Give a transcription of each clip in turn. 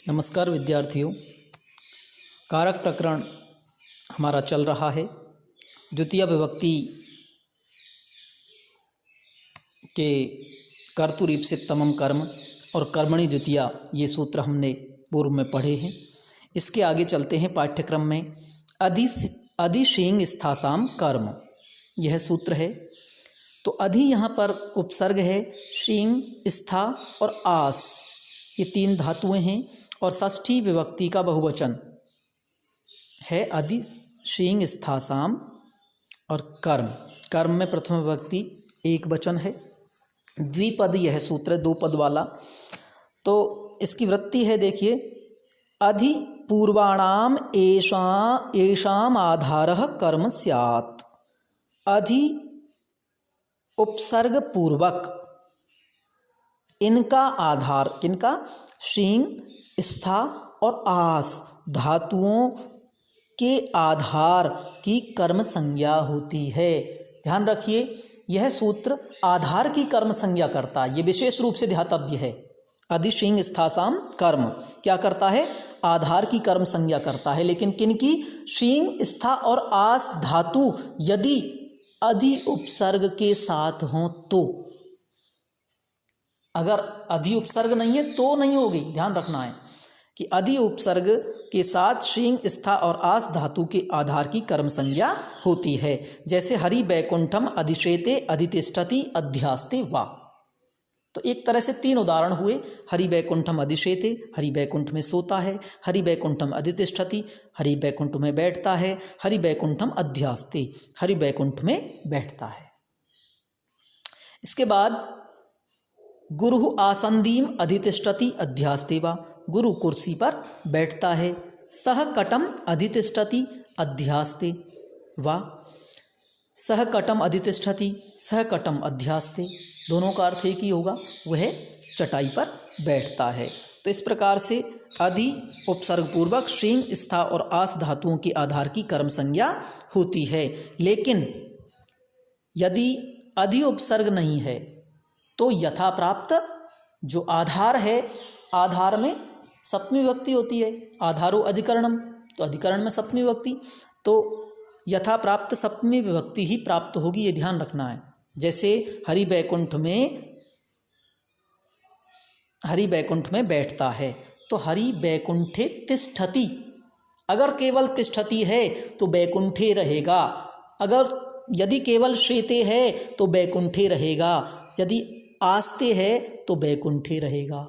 नमस्कार विद्यार्थियों। कारक प्रकरण हमारा चल रहा है। द्वितीय विभक्ति के कर्तृ ईप्सितमम कर्म और कर्मणि द्वितीया ये सूत्र हमने पूर्व में पढ़े हैं। इसके आगे चलते हैं पाठ्यक्रम में। अधिशींग स्थासाम कर्म, यह सूत्र है। तो अधि यहाँ पर उपसर्ग है, शींग, स्था और आस ये तीन धातुएं हैं और षष्ठी विभक्ति का बहुवचन है अधिशींग स्थासाम और कर्म। कर्म में प्रथम विभक्ति एक वचन है। द्विपद यह सूत्र दो पद वाला। तो इसकी वृत्ति है, देखिए, अधि पूर्वाणाम येषाम आधारः कर्म स्यात्। अधि उपसर्ग पूर्वक इनका आधार, किनका? शींग, स्था और आस धातुओं के आधार की कर्म संज्ञा होती है। ध्यान रखिए, यह सूत्र आधार की कर्म संज्ञा करता है, ये विशेष रूप से ध्यातव्य है। अधिशींग स्थासाम कर्म क्या करता है? आधार की कर्म संज्ञा करता है। लेकिन किनकी? शींग, स्था और आस धातु यदि अधि उपसर्ग के साथ हों तो। अगर अधि उपसर्ग नहीं है तो नहीं होगी। ध्यान रखना है कि अधि उपसर्ग के साथ शींग, स्था और आस धातु के आधार की कर्म संज्ञा होती है। जैसे हरि बैकुंठम अधिशेते अधितिष्ठति अध्यास्ते वा। तो एक तरह से तीन उदाहरण हुए। हरि बैकुंठम अधिशेते, हरि बैकुंठ में सोता है। हरि बैकुंठम अधितिष्ठति, हरि बैकुंठ में बैठता है। हरि बैकुंठम अध्यास्ते, हरि बैकुंठ में बैठता है। इसके बाद गुरु आसंदीम अधितिष्ठति अध्यास्ते वा, गुरु कुर्सी पर बैठता है। सह कटम अधितिष्ठति अध्यास्ते वा, सह कटम अधितिष्ठति, सह कटम अध्यास्ते, दोनों का अर्थ एक ही होगा, वह चटाई पर बैठता है। तो इस प्रकार से अधि उपसर्ग पूर्वक शींग, स्था और आस धातुओं के आधार की कर्म संज्ञा होती है। लेकिन यदि अधि उपसर्ग नहीं है तो यथा प्राप्त जो आधार है, आधार में सप्तमी विभक्ति होती है। आधारो अधिकरणम, तो अधिकरण में सप्तमी विभक्ति, तो यथा प्राप्त सप्तमी विभक्ति ही प्राप्त होगी, ये ध्यान रखना है। जैसे हरि बैकुंठ में बैठता है, तो हरि बैकुंठे तिष्ठति। अगर केवल तिष्ठति है तो बैकुंठे रहेगा। यदि केवल शेते है तो बैकुंठे रहेगा। यदि आस्ते है तो बैकुंठे रहेगा।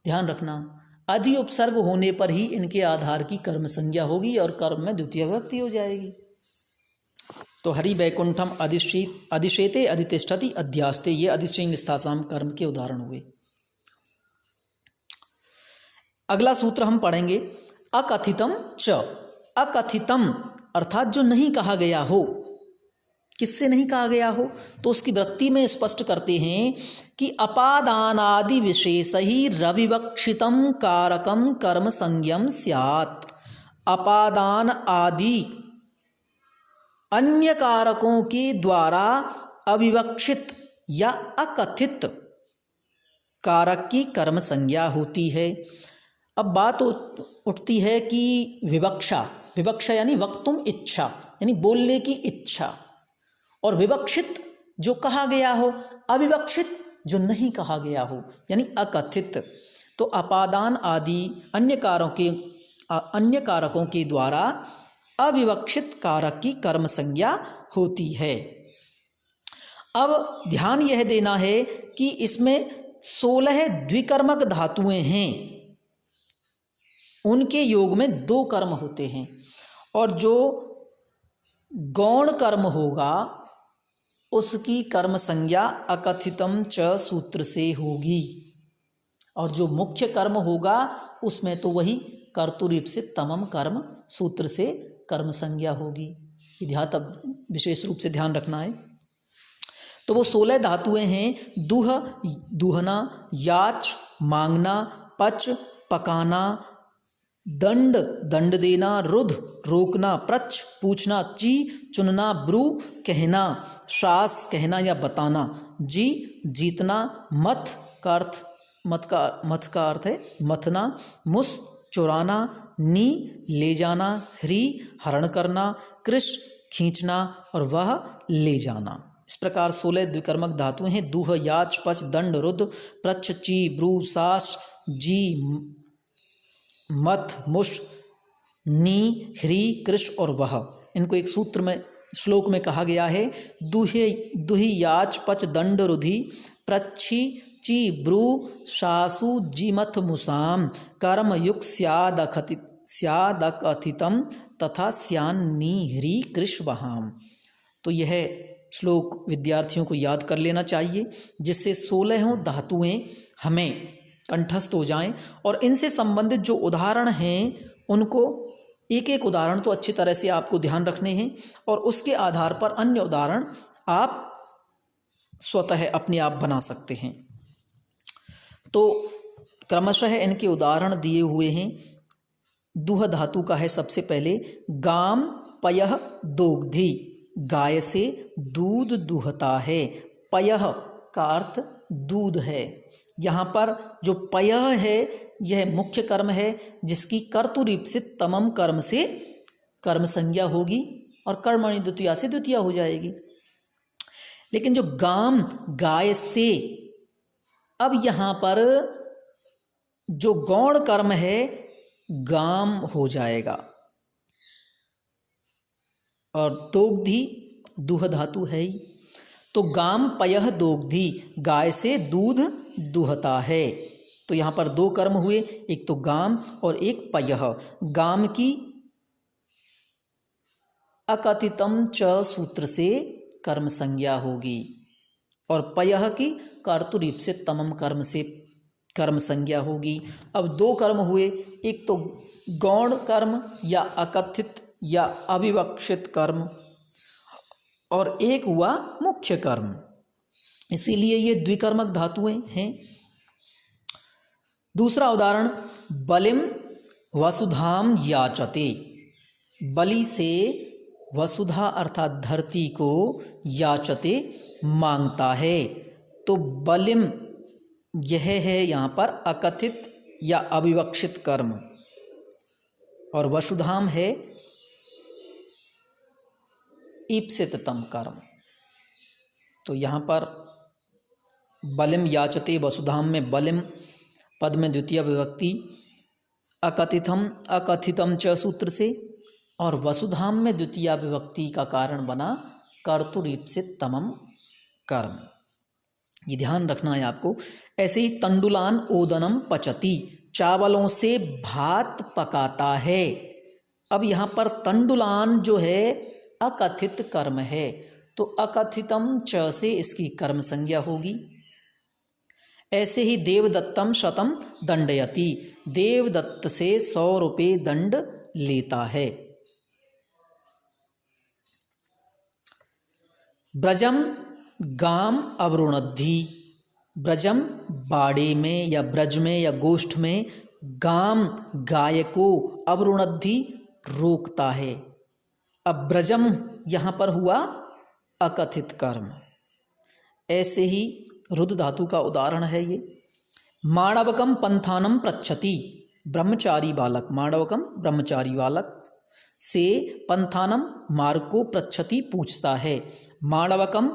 ध्यान रखना, अधि उपसर्ग होने पर ही इनके आधार की कर्म संज्ञा होगी और कर्म में द्वितीय विभक्ति हो जाएगी। तो हरि बैकुंठम अधिशेते अधितिष्ठति अध्यास्ते, ये अधिशींग स्थासाम कर्म के उदाहरण हुए। अगला सूत्र हम पढ़ेंगे, अकथितम च। अकथितम अर्थात जो नहीं कहा गया हो। किससे नहीं कहा गया हो? तो उसकी वृत्ति में स्पष्ट करते हैं कि अपादानादि विशेष ही रविवक्षितम कारकम कर्म संज्ञम स्यात्। अपादान आदि अन्य कारकों के द्वारा अविवक्षित या अकथित कारक की कर्म संज्ञा होती है। अब बात उठती है कि विवक्षा यानी वक्तुम इच्छा, यानी बोलने की इच्छा, और विवक्षित जो कहा गया हो, अविवक्षित जो नहीं कहा गया हो, यानी अकथित। तो अपादान आदि अन्य कारकों के द्वारा अविवक्षित कारक की कर्म संज्ञा होती है। अब ध्यान यह देना है कि इसमें 16 द्विकर्मक धातुएं हैं। उनके योग में 2 कर्म होते हैं, और जो गौण कर्म होगा उसकी कर्म संज्ञा अकथितम च सूत्र से होगी, और जो मुख्य कर्म होगा उसमें तो वही कर्तृ ईप्सितमम कर्म सूत्र से कर्म संज्ञा होगी। विशेष रूप से ध्यान रखना है। तो वो 16 धातुएं हैं, दुह दुहना, याच मांगना, पच पकाना, दंड दंड देना, रुध रोकना, प्रच पूछना, ची चुनना, ब्रू कहना, श्रास कहना या बताना, जी जीतना, मथ का अर्थ है मथना, मुस चुराना, नी ले जाना, ह्री हरण करना, कृष खींचना और वह ले जाना। इस प्रकार 16 द्विकर्मक धातुएं हैं। दूह, याच, पच, दंड, रुद्र, प्रच्छ, ची, ब्रू, सास, जी, मथ, मुष, नी, ह्री, कृष और वह। इनको एक सूत्र में श्लोक में कहा गया है, दुहि याच पच दंड रुधि प्रच्छी ची ब्रू शासु जीमथ मुसाम कर्म युक्त स्यादकथितम तथा स्यान्नी ह्री कृष वहाम। तो यह श्लोक विद्यार्थियों को याद कर लेना चाहिए, जिससे 16 धातुएं हमें कंठस्थ हो जाएं। और इनसे संबंधित जो उदाहरण हैं उनको एक एक उदाहरण तो अच्छी तरह से आपको ध्यान रखने हैं, और उसके आधार पर अन्य उदाहरण आप स्वतः अपने आप बना सकते हैं। तो क्रमशः इनके उदाहरण दिए हुए हैं। दूह धातु का है सबसे पहले गाम पयः दोग्धी, गाय से दूध दूहता है। पयः का अर्थ दूध है। यहाँ पर जो पयः है यह मुख्य कर्म है, जिसकी कर्तुरीप से तमम कर्म से कर्म संज्ञा होगी और कर्मणि द्वितीया से द्वितीया हो जाएगी। लेकिन जो गाम गाय से, अब यहाँ पर जो गौण कर्म है गाम हो जाएगा, और दोग्धी दूह धातु है ही। तो गाम पयः दोग्धी, गाय से दूध दूहता है। तो यहाँ पर दो कर्म हुए, एक तो गाम और एक पयः। गाम की अकथितम च सूत्र से कर्म संज्ञा होगी, और पयः की कर्तुरीप से तमम कर्म से कर्म संज्ञा होगी। अब दो कर्म हुए, एक तो गौण कर्म या अकथित या अविवक्षित कर्म, और एक हुआ मुख्य कर्म। इसीलिए ये द्विकर्मक धातुएं हैं। दूसरा उदाहरण, बलिम वसुधाम याचते। बलि से वसुधा अर्थात धरती को याचते मांगता है। तो बलिम यह है यहाँ पर अकथित या अविवक्षित कर्म, और वसुधाम है ईप्सिततम कर्म। तो यहाँ पर बलिम याचते, वसुधाम में बलिम पद में द्वितीय विभक्ति, अकथितम च सूत्र से, और वसुधाम में द्वितीय विभक्ति का कारण बना कर्तुरीप से तमम कर्म। ये ध्यान रखना है आपको। ऐसे ही तंडुलान ओदनम पचती, चावलों से भात पकाता है। अब यहाँ पर तंडुलान जो है अकथित कर्म है, तो अकथितम च से इसकी कर्म संज्ञा होगी। ऐसे ही देवदत्तम शतम दंडयति, देवदत्त से 100 रुपये दंड लेता है। ब्रजम गाम अवरुणद्धि, ब्रजम बाड़े में या ब्रज में या गोष्ठ में, गाम गाय को, अवरुणद्धि रोकता है। अब ब्रजम यहाँ पर हुआ अकथित कर्म। ऐसे ही रुद्र धातु का उदाहरण है ये, माणवकम पंथानम पृच्छति, ब्रह्मचारी बालक, माणवकम ब्रह्मचारी बालक से पंथानम मार्ग को पृच्छति पूछता है। माणवकम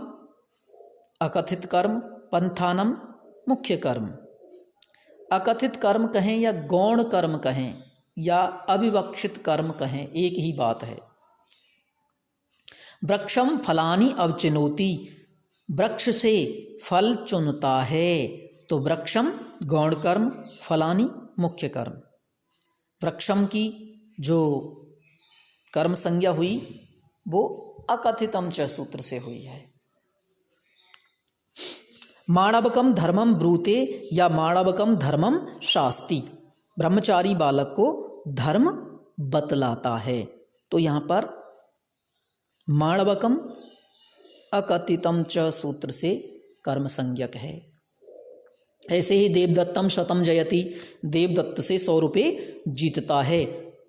अकथित कर्म, पंथानम मुख्य कर्म। अकथित कर्म कहें या गौण कर्म कहें या अविवक्षित कर्म कहें, एक ही बात है। वृक्षम फलानि अवचिनोति, वृक्ष से फल चुनता है। तो वृक्षम गौण कर्म, फलानि मुख्य कर्म। वृक्षम की जो कर्म संज्ञा हुई वो अकथितम च सूत्र से हुई है। माणवकम धर्मम ब्रूते या माणवकम धर्मम शास्ति, ब्रह्मचारी बालक को धर्म बतलाता है। तो यहाँ पर माणवकम अकथितम च सूत्र से कर्म संज्ञक है। ऐसे ही देवदत्तम शतम जयति, देवदत्त से 100 रुपये जीतता है।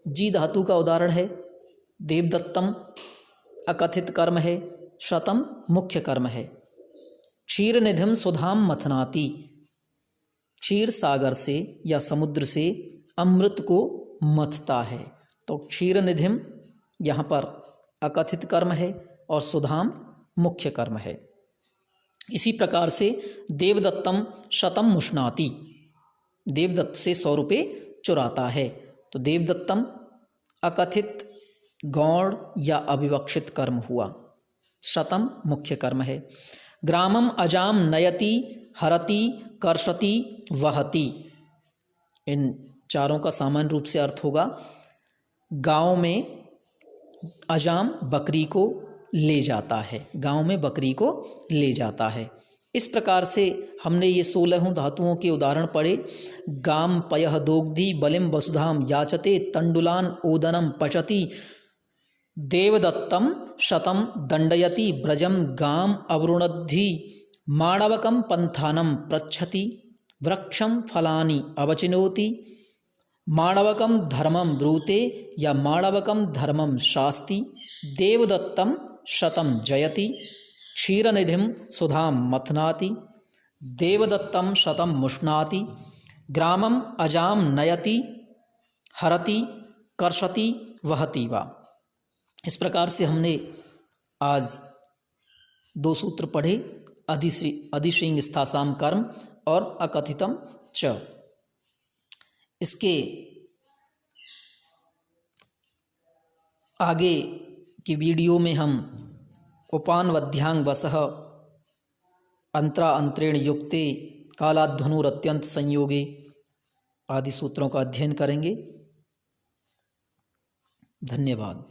जी धातु का उदाहरण है। देवदत्तम अकथित कर्म है, शतम मुख्य कर्म है। क्षीर निधिम सुधाम मथनाति, क्षीर सागर से या समुद्र से अमृत को मथता है। तो क्षीर निधिम यहाँ पर अकथित कर्म है और सुधाम मुख्य कर्म है। इसी प्रकार से देवदत्तम शतम मुष्णाति, देवदत्त से 100 रुपये चुराता है। तो देवदत्तम अकथित गौण या अविवक्षित कर्म हुआ, शतम मुख्य कर्म है। ग्रामम अजाम नयति हरति कर्षति वहति, इन चारों का सामान्य रूप से अर्थ होगा गांव में अजाम बकरी को ले जाता है, गांव में बकरी को ले जाता है। इस प्रकार से हमने ये 16 धातुओं के उदाहरण पढ़े। गाम पयः दोग्धी बलिम वसुधाम याचते तंडुलान ओदनम पचति, देवदत्तम शतम दंडयति ब्रजम गाम अवरुणद्धि, माणवकम पंथानम पृच्छति वृक्षम फलानि अवचिनोति, माणवकम धर्मम ब्रूते या माणवकम धर्मम शास्ति, देवदत्तम शतम जयति क्षीरनिधिम सुधाम मथनाति, देवदत्तम शतम मुष्णाति, ग्रामम अजाम नयति हरति कर्षति वहति वा। इस प्रकार से हमने आज 2 सूत्र पढ़े, अधिश्रींग स्थासाम कर्म और अकथितम च। इसके आगे की वीडियो में हम उपानवध्यांग वसः अंतरा अंतरेण युक्ते कालाध्वनुरत्यंत संयोगे आदि सूत्रों का अध्ययन करेंगे। धन्यवाद।